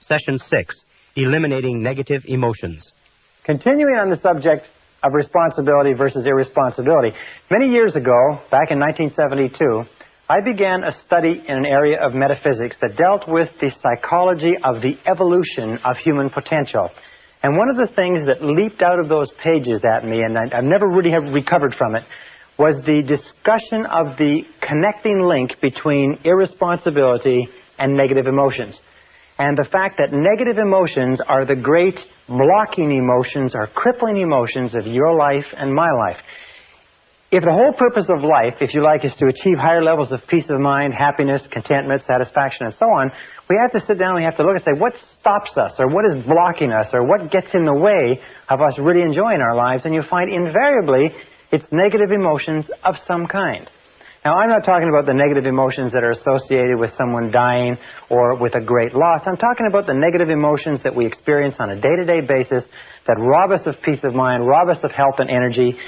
Session 6, Eliminating Negative Emotions. Continuing on the subject of responsibility versus irresponsibility, many years ago, back in 1972, I began a study in an area of metaphysics that dealt with the psychology of the evolution of human potential. And one of the things that leaped out of those pages at me, and I've never really recovered from it, was the discussion of the connecting link between irresponsibility and negative emotions. And the fact that negative emotions are the great blocking emotions or crippling emotions of your life and my life. If the whole purpose of life, if you like, is to achieve higher levels of peace of mind, happiness, contentment, satisfaction, and so on, we have to sit down and we have to look and say, what stops us, or what is blocking us, or what gets in the way of us really enjoying our lives? And you find invariably it's negative emotions of some kind. Now, I'm not talking about the negative emotions that are associated with someone dying or with a great loss. I'm talking about the negative emotions that we experience on a day-to-day basis that rob us of peace of mind, rob us of health and energy,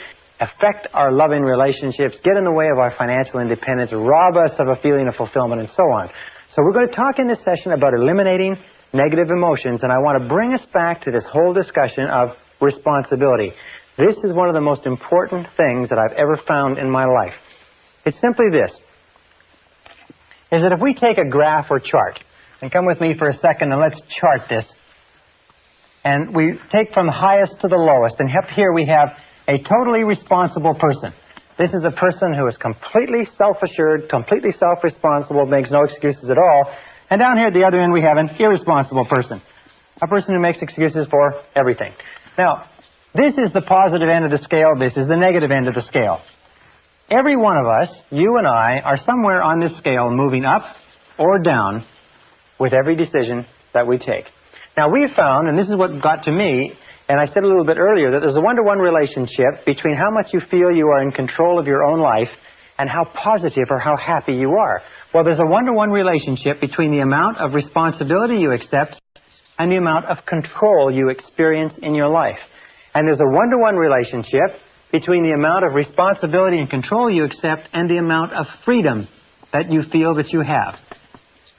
affect our loving relationships, get in the way of our financial independence, rob us of a feeling of fulfillment, and so on. So we're going to talk in this session about eliminating negative emotions, and I want to bring us back to this whole discussion of responsibility. This is one of the most important things that I've ever found in my life. It's simply this, is that if we take a graph or chart, and come with me for a second and let's chart this, and we take from the highest to the lowest, and up here we have a totally responsible person. This is a person who is completely self-assured, completely self-responsible, makes no excuses at all. And down here at the other end we have an irresponsible person, a person who makes excuses for everything. Now, this is the positive end of the scale, this is the negative end of the scale. Every one of us, you and I, are somewhere on this scale moving up or down with every decision that we take. Now, we have found, and this is what got to me, and I said a little bit earlier, that there's a one-to-one relationship between how much you feel you are in control of your own life and how positive or how happy you are. Well, there's a one-to-one relationship between the amount of responsibility you accept and the amount of control you experience in your life. And there's a one-to-one relationship between the amount of responsibility and control you accept and the amount of freedom that you feel that you have.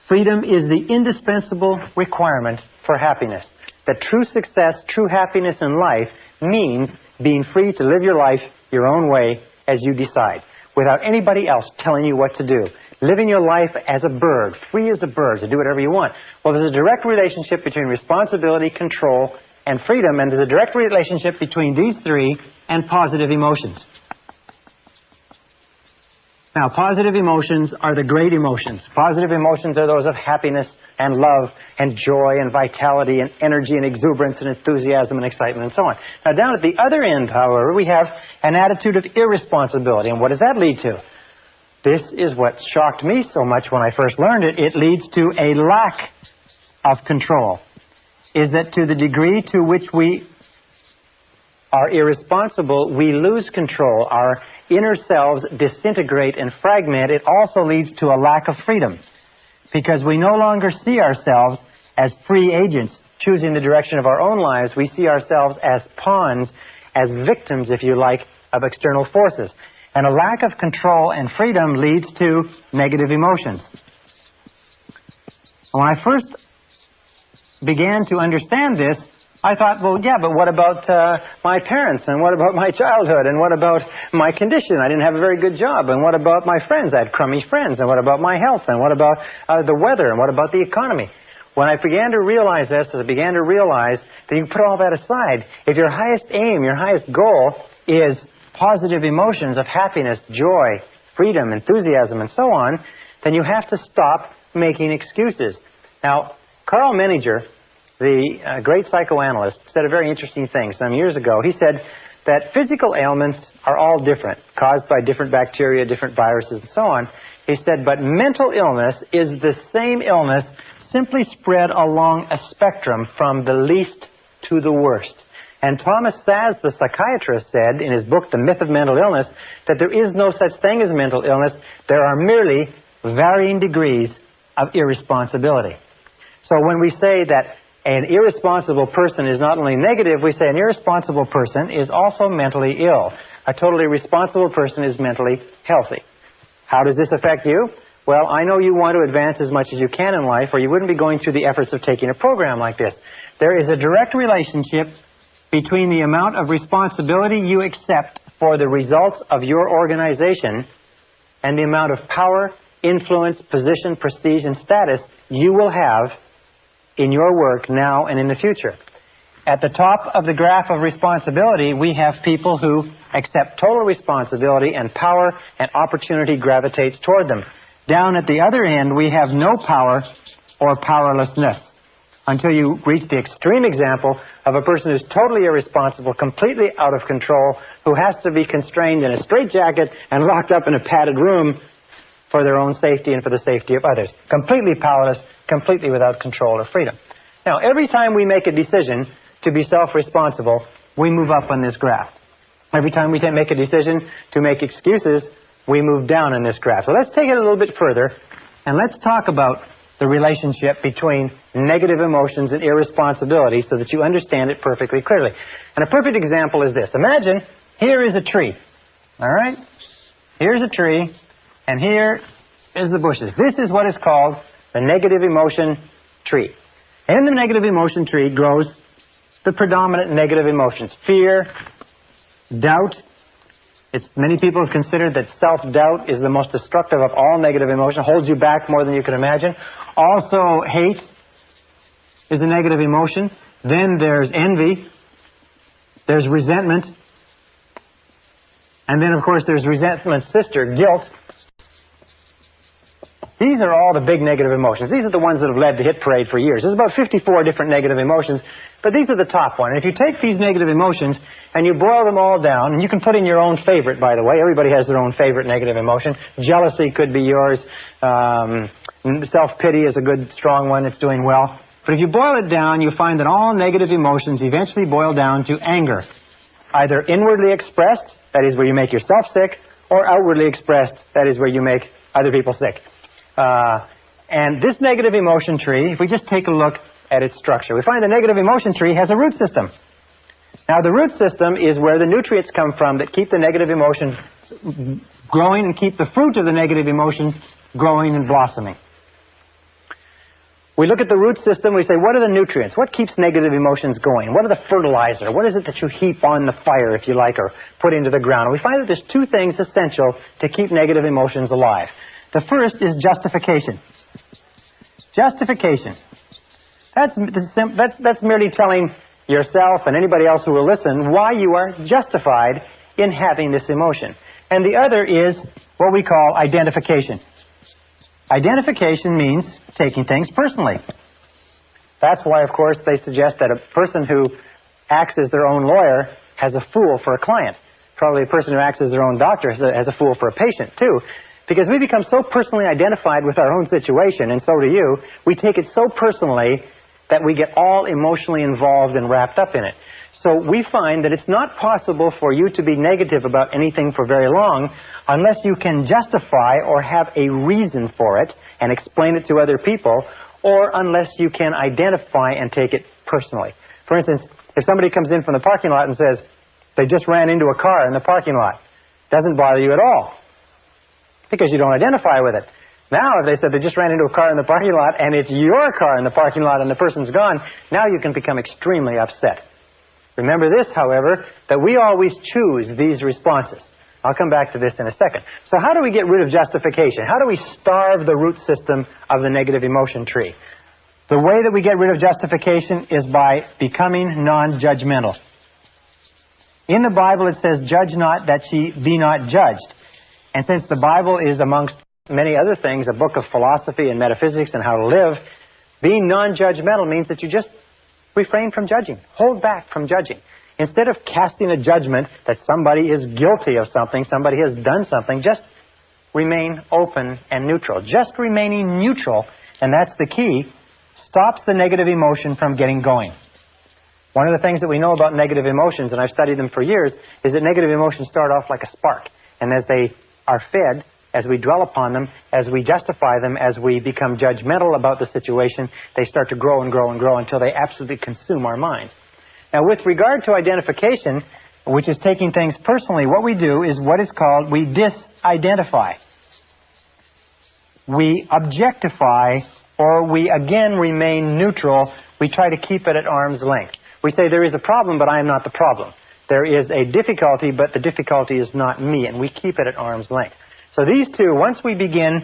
Freedom is the indispensable requirement for happiness. That true success, true happiness in life means being free to live your life your own way as you decide, without anybody else telling you what to do. Living your life as a bird, free as a bird, to do whatever you want. Well, there's a direct relationship between responsibility, control, and freedom, and there's a direct relationship between these three and positive emotions. Now, positive emotions are the great emotions. Positive emotions are those of happiness and love and joy and vitality and energy and exuberance and enthusiasm and excitement and so on. Now, down at the other end, however, we have an attitude of irresponsibility. And what does that lead to? This is what shocked me so much when I first learned it. It leads to a lack of control. Is that to the degree to which we are irresponsible, we lose control. Our inner selves disintegrate and fragment. It also leads to a lack of freedom, because we no longer see ourselves as free agents choosing the direction of our own lives. We see ourselves as pawns, as victims, if you like, of external forces. And a lack of control and freedom leads to negative emotions. When I first began to understand this, I thought, well, yeah, but what about my parents, and what about my childhood, and what about my condition? I didn't have a very good job, and what about my friends? I had crummy friends, and what about my health, and what about the weather, and what about the economy? When I began to realize this, I began to realize that you put all that aside. If your highest aim, your highest goal is positive emotions of happiness, joy, freedom, enthusiasm, and so on, then you have to stop making excuses. Now, Carl Menninger, the great psychoanalyst, said a very interesting thing some years ago. He said that physical ailments are all different, caused by different bacteria, different viruses, and so on. He said, but mental illness is the same illness, simply spread along a spectrum from the least to the worst. And Thomas Szasz, the psychiatrist, said in his book, The Myth of Mental Illness, that there is no such thing as mental illness. There are merely varying degrees of irresponsibility. So when we say that an irresponsible person is not only negative, we say an irresponsible person is also mentally ill. A totally responsible person is mentally healthy. How does this affect you? Well, I know you want to advance as much as you can in life, or you wouldn't be going through the efforts of taking a program like this. There is a direct relationship between the amount of responsibility you accept for the results of your organization and the amount of power, influence, position, prestige, and status you will have in your work now and in the future. At the top of the graph of responsibility, we have people who accept total responsibility, and power and opportunity gravitates toward them. Down at the other end, we have no power or powerlessness, until you reach the extreme example of a person who's totally irresponsible, completely out of control, who has to be constrained in a straitjacket and locked up in a padded room for their own safety and for the safety of others. Completely powerless, completely without control or freedom. Now, every time we make a decision to be self-responsible, we move up on this graph. Every time we make a decision to make excuses, we move down on this graph. So let's take it a little bit further, and let's talk about the relationship between negative emotions and irresponsibility so that you understand it perfectly clearly. And a perfect example is this. Imagine here is a tree. All right? Here's a tree, and here is the bushes. This is what is called the negative emotion tree. In the negative emotion tree grows the predominant negative emotions: fear, doubt. Many people have considered that self-doubt is the most destructive of all negative emotion, holds you back more than you can imagine. Also, hate is a negative emotion. Then there's envy. There's resentment. And then, of course, there's resentment's sister, guilt. These are all the big negative emotions. These are the ones that have led the hit parade for years. There's about 54 different negative emotions, but these are the top one. And if you take these negative emotions and you boil them all down, and you can put in your own favorite, by the way. Everybody has their own favorite negative emotion. Jealousy could be yours. Self-pity is a good, strong one that's doing well. But if you boil it down, you find that all negative emotions eventually boil down to anger. Either inwardly expressed, that is where you make yourself sick, or outwardly expressed, that is where you make other people sick. And this negative emotion tree, if we just take a look at its structure, we find the negative emotion tree has a root system. Now, the root system is where the nutrients come from that keep the negative emotion growing and keep the fruit of the negative emotion growing and blossoming. We look at the root system, we say, what are the nutrients? What keeps negative emotions going? What are the fertilizer? What is it that you heap on the fire, if you like, or put into the ground? And we find that there's two things essential to keep negative emotions alive. The first is justification. Justification. That's merely telling yourself and anybody else who will listen why you are justified in having this emotion. And the other is what we call identification. Identification means taking things personally. That's why, of course, they suggest that a person who acts as their own lawyer has a fool for a client. Probably a person who acts as their own doctor has a fool for a patient, too. Because we become so personally identified with our own situation, and so do you, we take it so personally that we get all emotionally involved and wrapped up in it. So we find that it's not possible for you to be negative about anything for very long unless you can justify or have a reason for it and explain it to other people, or unless you can identify and take it personally. For instance, if somebody comes in from the parking lot and says they just ran into a car in the parking lot, it doesn't bother you at all, because you don't identify with it. Now, if they said they just ran into a car in the parking lot and it's your car in the parking lot and the person's gone, now you can become extremely upset. Remember this, however, that we always choose these responses. I'll come back to this in a second. So how do we get rid of justification? How do we starve the root system of the negative emotion tree? The way that we get rid of justification is by becoming non-judgmental. In the Bible it says, "Judge not that ye be not judged." And since the Bible is, amongst many other things, a book of philosophy and metaphysics and how to live, being non-judgmental means that you just refrain from judging, hold back from judging. Instead of casting a judgment that somebody is guilty of something, somebody has done something, just remain open and neutral. Just remaining neutral, and that's the key, stops the negative emotion from getting going. One of the things that we know about negative emotions, and I've studied them for years, is that negative emotions start off like a spark. And as they are fed, as we dwell upon them, as we justify them, as we become judgmental about the situation, they start to grow and grow and grow until they absolutely consume our minds. Now, with regard to identification, which is taking things personally, what we do is what is called, we disidentify. we objectify, or we again remain neutral. We try to keep it at arm's length. We say there is a problem, but I am not the problem. There is a difficulty, but the difficulty is not me, and we keep it at arm's length. So these two, once we begin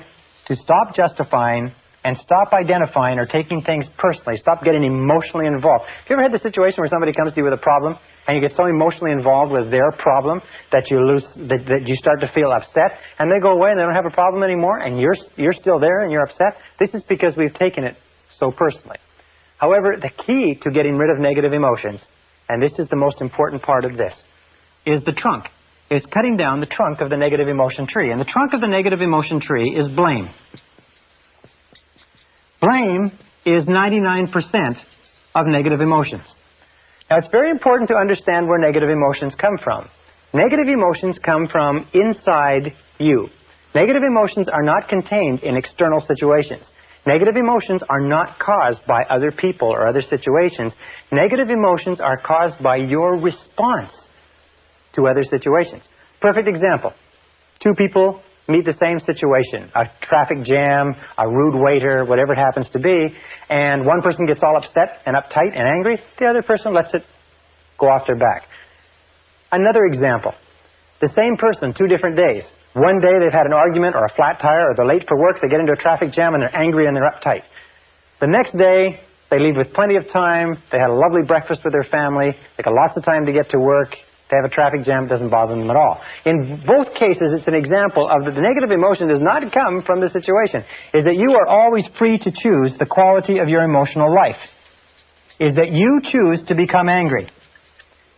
to stop justifying and stop identifying or taking things personally, stop getting emotionally involved. Have you ever had the situation where somebody comes to you with a problem and you get so emotionally involved with their problem that that you start to feel upset, and they go away and they don't have a problem anymore, and you're still there and you're upset? This is because we've taken it so personally. However, the key to getting rid of negative emotions, and this is the most important part of this, is the trunk. It's cutting down the trunk of the negative emotion tree. And the trunk of the negative emotion tree is blame. Blame is 99% of negative emotions. Now, it's very important to understand where negative emotions come from. Negative emotions come from inside you. Negative emotions are not contained in external situations. Negative emotions are not caused by other people or other situations. Negative emotions are caused by your response to other situations. Perfect example. Two people meet the same situation, a traffic jam, a rude waiter, whatever it happens to be, and one person gets all upset and uptight and angry, the other person lets it go off their back. Another example. The same person, 2 different days. One day they've had an argument or a flat tire, or they're late for work, they get into a traffic jam and they're angry and they're uptight. The next day, they leave with plenty of time, they had a lovely breakfast with their family, they got lots of time to get to work, they have a traffic jam, it doesn't bother them at all. In both cases, it's an example of that the negative emotion does not come from the situation. Is that you are always free to choose the quality of your emotional life. Is that you choose to become angry.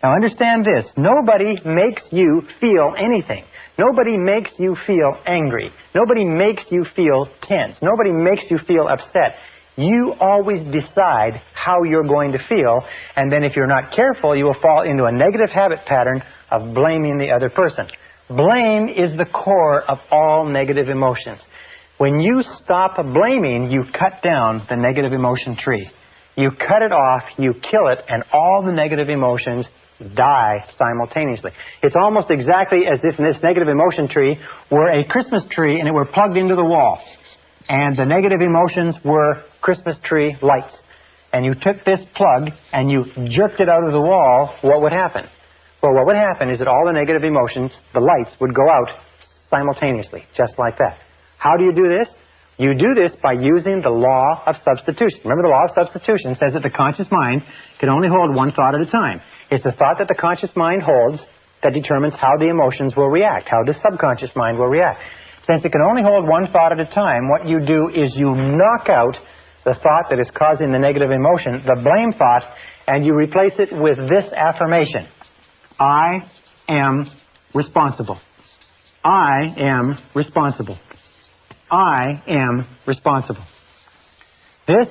Now understand this, nobody makes you feel anything. Nobody makes you feel angry. Nobody makes you feel tense. Nobody makes you feel upset. You always decide how you're going to feel, and then if you're not careful, you will fall into a negative habit pattern of blaming the other person. Blame is the core of all negative emotions. When you stop blaming, you cut down the negative emotion tree. You cut it off, you kill it, and all the negative emotions die simultaneously. It's almost exactly as if this negative emotion tree were a Christmas tree and it were plugged into the wall. And the negative emotions were Christmas tree lights. And you took this plug and you jerked it out of the wall, what would happen? Well, what would happen is that all the negative emotions, the lights, would go out simultaneously, just like that. How do you do this? You do this by using the law of substitution. Remember, the law of substitution says that the conscious mind can only hold one thought at a time. It's the thought that the conscious mind holds that determines how the emotions will react, how the subconscious mind will react. Since it can only hold one thought at a time, what you do is you knock out the thought that is causing the negative emotion, the blame thought, and you replace it with this affirmation. I am responsible. I am responsible. I am responsible. This,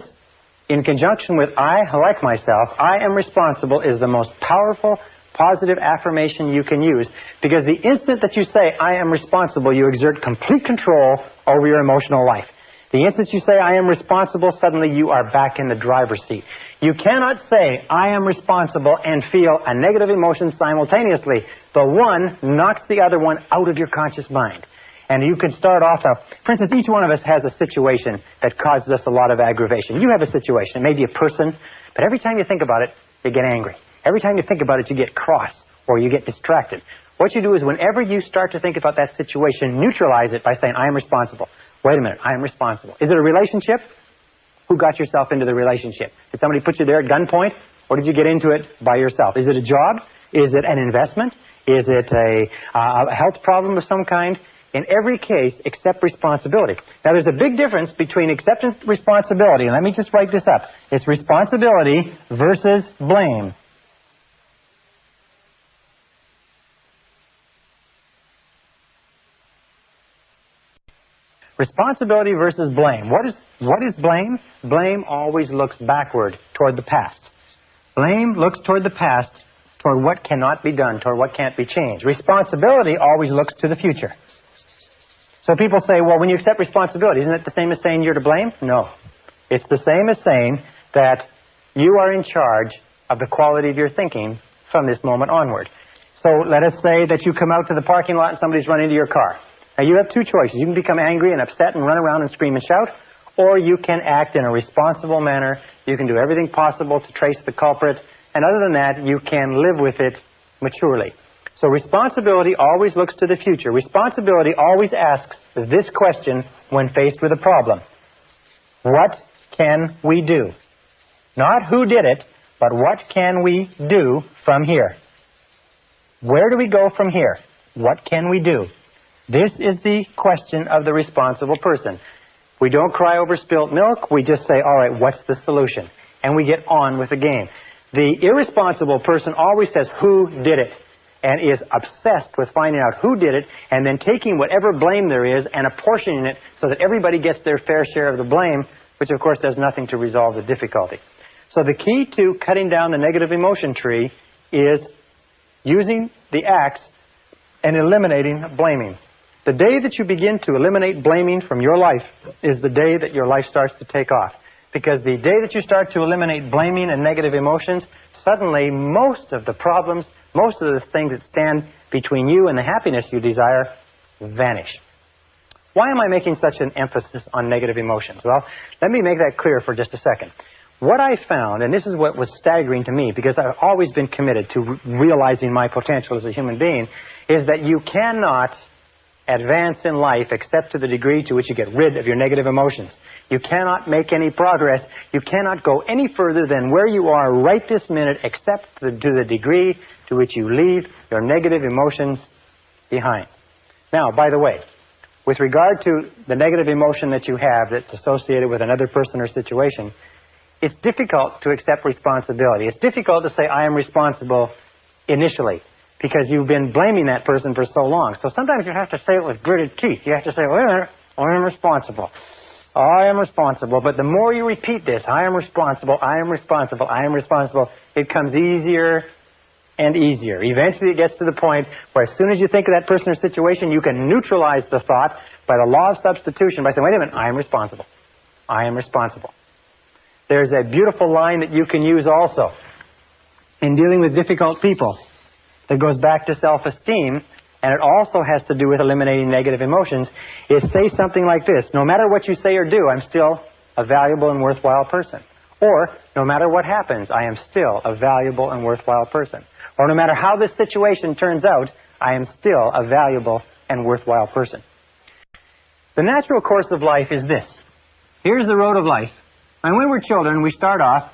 in conjunction with I like myself, I am responsible, is the most powerful, positive affirmation you can use, because the instant that you say I am responsible, you exert complete control over your emotional life. The instant you say I am responsible, suddenly you are back in the driver's seat. You cannot say I am responsible and feel a negative emotion simultaneously. The one knocks the other one out of your conscious mind. And you can start off, for instance, each one of us has a situation that causes us a lot of aggravation. You have a situation, maybe a person, but every time you think about it, you get angry. Every time you think about it, you get cross or you get distracted. What you do is whenever you start to think about that situation, neutralize it by saying, I am responsible. Wait a minute, I am responsible. Is it a relationship? Who got yourself into the relationship? Did somebody put you there at gunpoint, or did you get into it by yourself? Is it a job? Is it an investment? Is it a health problem of some kind? In every case, accept responsibility. Now, there's a big difference between acceptance and responsibility, and let me just write this up. It's responsibility versus blame. Responsibility versus blame. What is blame? Blame always looks backward toward the past. Blame looks toward the past, toward what cannot be done, toward what can't be changed. Responsibility always looks to the future. So people say, well, when you accept responsibility, isn't it the same as saying you're to blame? No. It's the same as saying that you are in charge of the quality of your thinking from this moment onward. So let us say that you come out to the parking lot and somebody's run into your car. Now, you have two choices. You can become angry and upset and run around and scream and shout, or you can act in a responsible manner. You can do everything possible to trace the culprit, and other than that, you can live with it maturely. So responsibility always looks to the future. Responsibility always asks this question when faced with a problem. What can we do? Not who did it, but what can we do from here? Where do we go from here? What can we do? This is the question of the responsible person. We don't cry over spilt milk. We just say, all right, what's the solution? And we get on with the game. The irresponsible person always says, who did it? And is obsessed with finding out who did it and then taking whatever blame there is and apportioning it so that everybody gets their fair share of the blame, which of course does nothing to resolve the difficulty. So the key to cutting down the negative emotion tree is using the axe and eliminating blaming. The day that you begin to eliminate blaming from your life is the day that your life starts to take off. Because the day that you start to eliminate blaming and negative emotions, suddenly most of the problems, most of the things that stand between you and the happiness you desire vanish. Why am I making such an emphasis on negative emotions? Well, let me make that clear for just a second. What I found, and this is what was staggering to me, because I've always been committed to realizing my potential as a human being, is that you cannot advance in life except to the degree to which you get rid of your negative emotions. You cannot make any progress. You cannot go any further than where you are right this minute except to the degree to which you leave your negative emotions behind. Now, by the way, with regard to the negative emotion that you have that's associated with another person or situation, it's difficult to accept responsibility. It's difficult to say, I am responsible initially, because you've been blaming that person for so long. So sometimes you have to say it with gritted teeth. You have to say, wait a minute, I am responsible. I am responsible. But the more you repeat this, I am responsible, I am responsible, I am responsible, it comes easier and easier. Eventually it gets to the point where as soon as you think of that person or situation, you can neutralize the thought by the law of substitution by saying, wait a minute, I am responsible. I am responsible. There's a beautiful line that you can use also in dealing with difficult people that goes back to self-esteem, and it also has to do with eliminating negative emotions, is say something like this: no matter what you say or do, I'm still a valuable and worthwhile person. Or, no matter what happens, I am still a valuable and worthwhile person. Or, no matter how this situation turns out, I am still a valuable and worthwhile person. The natural course of life is this. Here's the road of life. And when we're children, we start off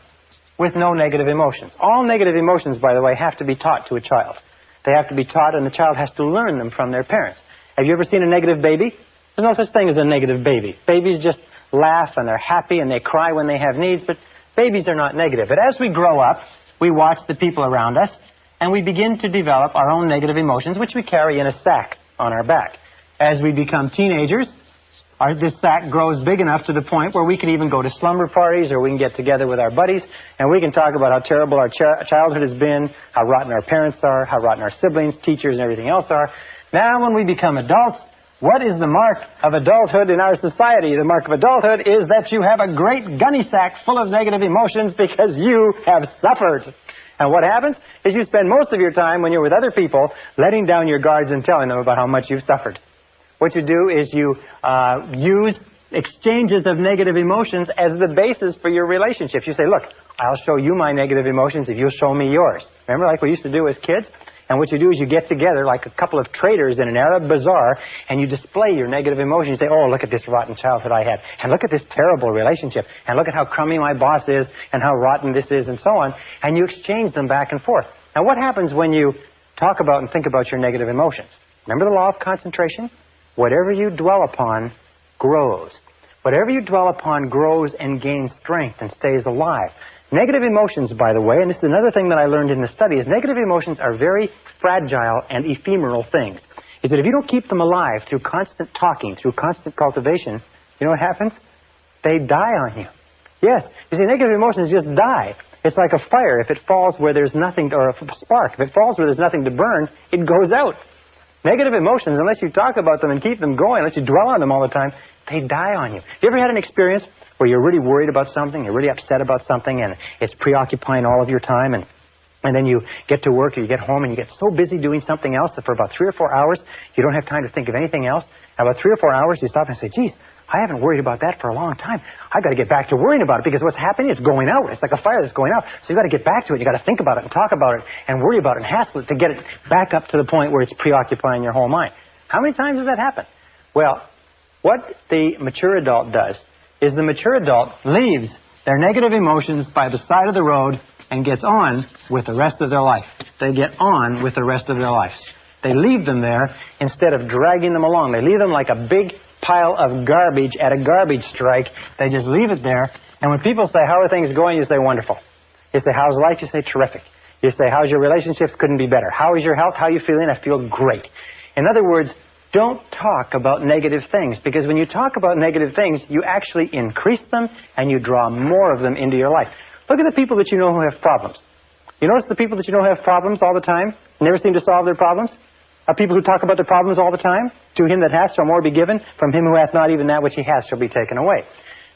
with no negative emotions. All negative emotions, by the way, have to be taught to a child. They have to be taught, and the child has to learn them from their parents. Have you ever seen a negative baby? There's no such thing as a negative baby. Babies just laugh, and they're happy, and they cry when they have needs, but babies are not negative. But as we grow up, we watch the people around us, and we begin to develop our own negative emotions, which we carry in a sack on our back. As we become teenagers, this sack grows big enough to the point where we can even go to slumber parties, or we can get together with our buddies, and we can talk about how terrible our childhood has been, how rotten our parents are, how rotten our siblings, teachers, and everything else are. Now, when we become adults, what is the mark of adulthood in our society? The mark of adulthood is that you have a great gunny sack full of negative emotions because you have suffered. And what happens is you spend most of your time when you're with other people letting down your guards and telling them about how much you've suffered. What you do is you use exchanges of negative emotions as the basis for your relationships. You say, look, I'll show you my negative emotions if you'll show me yours. Remember, like we used to do as kids? And what you do is you get together like a couple of traders in an Arab bazaar, and you display your negative emotions. You say, oh, look at this rotten childhood I had, and look at this terrible relationship, and look at how crummy my boss is, and how rotten this is, and so on. And you exchange them back and forth. Now, what happens when you talk about and think about your negative emotions? Remember the law of concentration? Whatever you dwell upon grows. Whatever you dwell upon grows and gains strength and stays alive. Negative emotions, by the way, and this is another thing that I learned in the study, is negative emotions are very fragile and ephemeral things. Is that if you don't keep them alive through constant talking, through constant cultivation, you know what happens? They die on you. Yes, you see, negative emotions just die. It's like a fire. If it falls where there's nothing, or a spark, if it falls where there's nothing to burn, it goes out. Negative emotions, unless you talk about them and keep them going, unless you dwell on them all the time, they die on you. You ever had an experience where you're really worried about something, you're really upset about something, and it's preoccupying all of your time, and And then you get to work, or you get home, and you get so busy doing something else that for about 3 or 4 hours, you don't have time to think of anything else. And about 3 or 4 hours, you stop and say, geez, I haven't worried about that for a long time. I've got to get back to worrying about it, because what's happening is going out. It's like a fire that's going out. So you've got to get back to it. You've got to think about it and talk about it and worry about it and hassle it to get it back up to the point where it's preoccupying your whole mind. How many times does that happen? Well, what the mature adult does is the mature adult leaves their negative emotions by the side of the road and gets on with the rest of their life. They get on with the rest of their life. They leave them there instead of dragging them along. They leave them like a big pile of garbage at a garbage strike. They just leave it there. And when people say, how are things going? You say, wonderful. You say, how's life? You say, terrific. You say, how's your relationships? Couldn't be better. How is your health? How are you feeling? I feel great. In other words, don't talk about negative things, because when you talk about negative things, you actually increase them and you draw more of them into your life. Look at the people that you know who have problems. You notice the people that you know have problems all the time, never seem to solve their problems, are people who talk about their problems all the time. To him that hath shall more be given, from him who hath not even that which he has shall be taken away.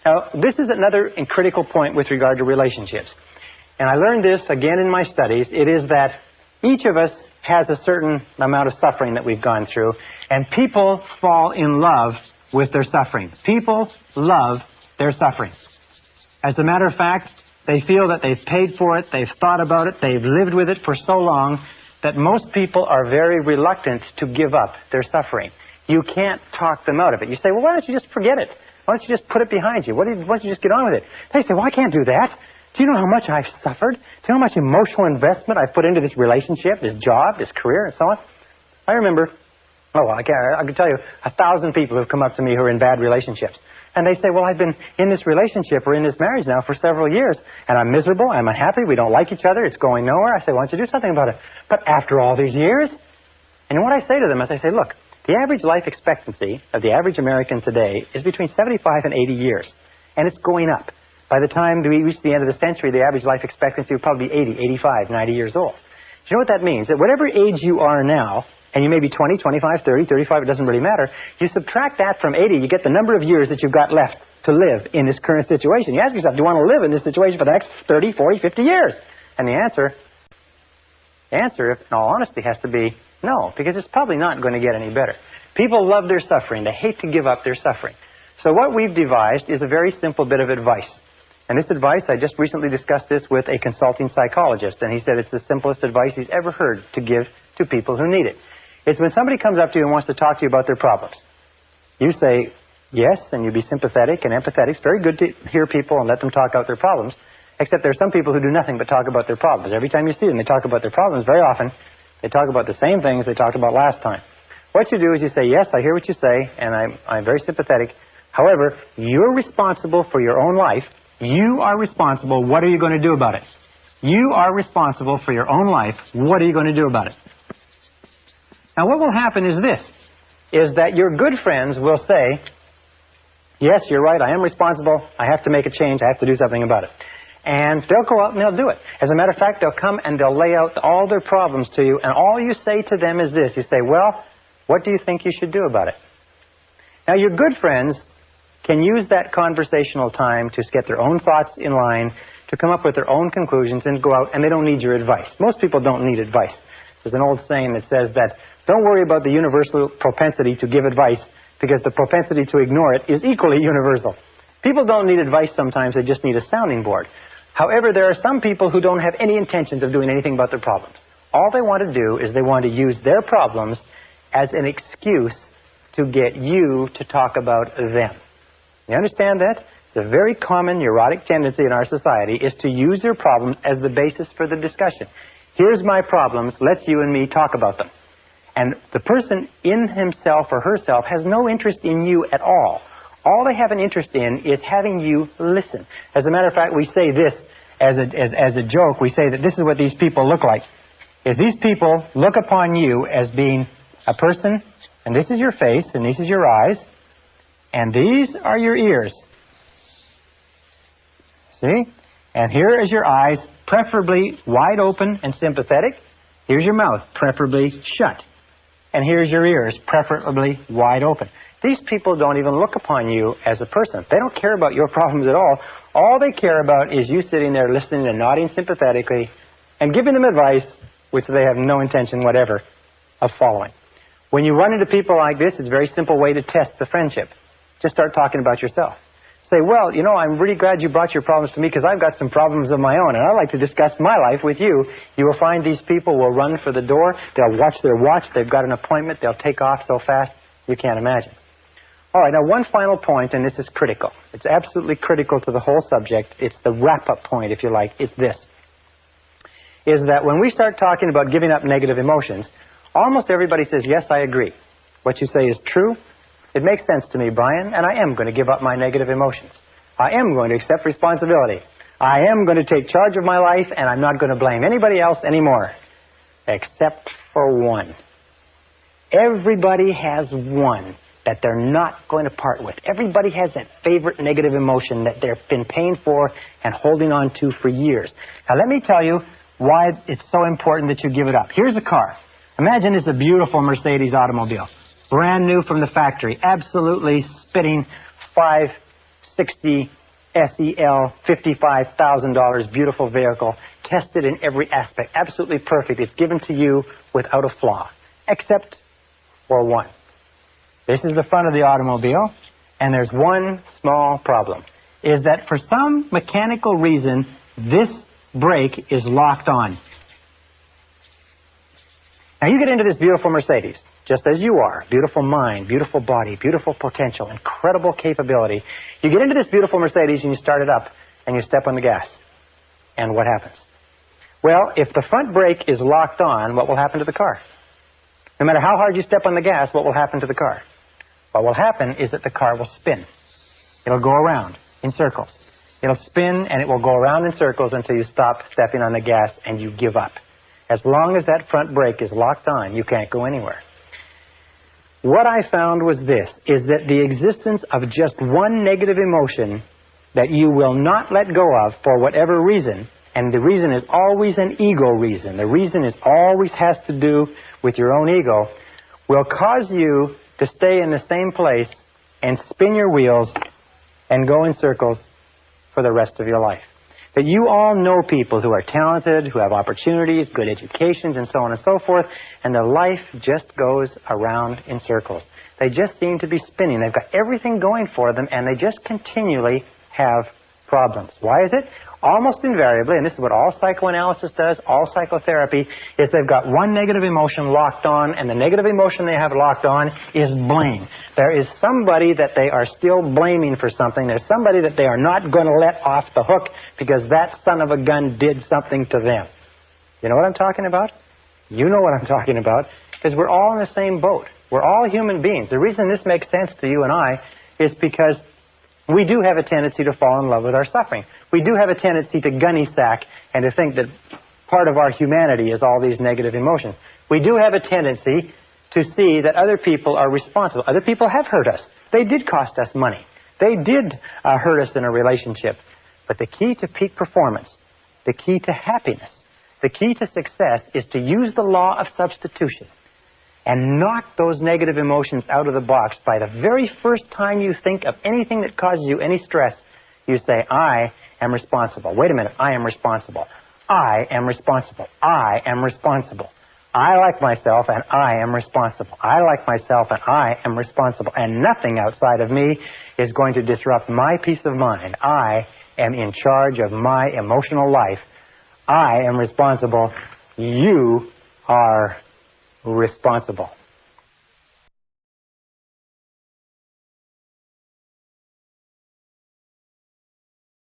Now, this is another critical point with regard to relationships. And I learned this again in my studies. It is that each of us has a certain amount of suffering that we've gone through, and people fall in love with their suffering. People love their suffering. As a matter of fact, they feel that they've paid for it, they've thought about it, they've lived with it for so long that most people are very reluctant to give up their suffering. You can't talk them out of it. You say, well, why don't you just forget it? Why don't you just put it behind you? Why don't you just get on with it? They say, well, I can't do that. Do you know how much I've suffered? Do you know how much emotional investment I've put into this relationship, this job, this career, and so on? I remember, I can tell you 1,000 people who have come up to me who are in bad relationships. And they say, well, I've been in this relationship or in this marriage now for several years, and I'm miserable, I'm unhappy, we don't like each other, it's going nowhere. I say, why don't you do something about it? But after all these years? And what I say to them is I say, look, the average life expectancy of the average American today is between 75 and 80 years, and it's going up. By the time we reach the end of the century, the average life expectancy will probably be 80, 85, 90 years old. Do you know what that means? That whatever age you are now, and you may be 20, 25, 30, 35, it doesn't really matter, you subtract that from 80, you get the number of years that you've got left to live in this current situation. You ask yourself, do you want to live in this situation for the next 30, 40, 50 years? And the answer, in all honesty, has to be no, because it's probably not going to get any better. People love their suffering. They hate to give up their suffering. So what we've devised is a very simple bit of advice. And this advice, I just recently discussed this with a consulting psychologist, and he said it's the simplest advice he's ever heard to give to people who need it. It's when somebody comes up to you and wants to talk to you about their problems. You say yes, and you be sympathetic and empathetic. It's very good to hear people and let them talk out their problems, except there are some people who do nothing but talk about their problems. Every time you see them, they talk about their problems. Very often, they talk about the same things they talked about last time. What you do is you say, yes, I hear what you say, and I'm very sympathetic. However, you're responsible for your own life. You are responsible. What are you going to do about it? You are responsible for your own life. What are you going to do about it? Now, what will happen is this, is that your good friends will say, yes, you're right, I am responsible. I have to make a change. I have to do something about it. And they'll go out and they'll do it. As a matter of fact, they'll come and they'll lay out all their problems to you, and all you say to them is this. You say, well, what do you think you should do about it? Now, your good friends can use that conversational time to get their own thoughts in line, to come up with their own conclusions and go out, and they don't need your advice. Most people don't need advice. There's an old saying that says that don't worry about the universal propensity to give advice, because the propensity to ignore it is equally universal. People don't need advice sometimes, they just need a sounding board. However, there are some people who don't have any intentions of doing anything about their problems. All they want to do is they want to use their problems as an excuse to get you to talk about them. You understand that? It's a very common neurotic tendency in our society is to use their problems as the basis for the discussion. Here's my problems, let's you and me talk about them. And the person in himself or herself has no interest in you at all. All they have an interest in is having you listen. As a matter of fact, we say this as a joke. We say that this is what these people look like. If these people look upon you as being a person, and this is your face, and this is your eyes, and these are your ears. See? And here is your eyes, preferably wide open and sympathetic. Here's your mouth, preferably shut. And here's your ears, preferably wide open. These people don't even look upon you as a person. They don't care about your problems at all. All they care about is you sitting there listening and nodding sympathetically and giving them advice which they have no intention whatever of following. When you run into people like this, it's a very simple way to test the friendship. Just start talking about yourself. Say, well, you know, I'm really glad you brought your problems to me because I've got some problems of my own, and I'd like to discuss my life with you. You will find these people will run for the door. They'll watch their watch. They've got an appointment. They'll take off so fast you can't imagine. All right, now one final point, and this is critical. It's absolutely critical to the whole subject. It's the wrap-up point, if you like. It's this, is that when we start talking about giving up negative emotions, almost everybody says, yes, I agree. What you say is true. It makes sense to me, Brian, and I am going to give up my negative emotions. I am going to accept responsibility. I am going to take charge of my life, and I'm not going to blame anybody else anymore, except for one. Everybody has one that they're not going to part with. Everybody has that favorite negative emotion that they've been paying for and holding on to for years. Now, let me tell you why it's so important that you give it up. Here's a car. Imagine it's a beautiful Mercedes automobile. Brand new from the factory, absolutely spitting 560 SEL, $55,000, beautiful vehicle, tested in every aspect, absolutely perfect. It's given to you without a flaw, except for one. This is the front of the automobile, and there's one small problem, is that for some mechanical reason, this brake is locked on. Now you get into this beautiful Mercedes, just as you are, beautiful mind, beautiful body, beautiful potential, incredible capability. You get into this beautiful Mercedes and you start it up and you step on the gas. And what happens? Well, if the front brake is locked on, what will happen to the car? No matter how hard you step on the gas, what will happen to the car? What will happen is that the car will spin. It'll go around in circles. It'll spin and it will go around in circles until you stop stepping on the gas and you give up. As long as that front brake is locked on, you can't go anywhere. What I found was this, is that the existence of just one negative emotion that you will not let go of for whatever reason, and the reason is always an ego reason, the reason is always has to do with your own ego, will cause you to stay in the same place and spin your wheels and go in circles for the rest of your life. That you all know people who are talented, who have opportunities, good educations, and so on and so forth, and their life just goes around in circles. They just seem to be spinning. They've got everything going for them, and they just continually have problems. Why is it? Almost invariably, and this is what all psychoanalysis does, all psychotherapy, is they've got one negative emotion locked on, and the negative emotion they have locked on is blame. There is somebody that they are still blaming for something. There's somebody that they are not going to let off the hook because that son of a gun did something to them. You know what I'm talking about? You know what I'm talking about, because we're all in the same boat. We're all human beings. The reason this makes sense to you and I is because we do have a tendency to fall in love with our suffering. We do have a tendency to gunny sack and to think that part of our humanity is all these negative emotions. We do have a tendency to see that other people are responsible. Other people have hurt us. They did cost us money. They did hurt us in a relationship. But the key to peak performance, the key to happiness, the key to success is to use the law of substitution and knock those negative emotions out of the box. By the very first time you think of anything that causes you any stress, you say, I am responsible. Wait a minute, I am responsible. I am responsible. I am responsible. I like myself and I am responsible. I like myself and I am responsible. And nothing outside of me is going to disrupt my peace of mind. I am in charge of my emotional life. I am responsible. You are responsible.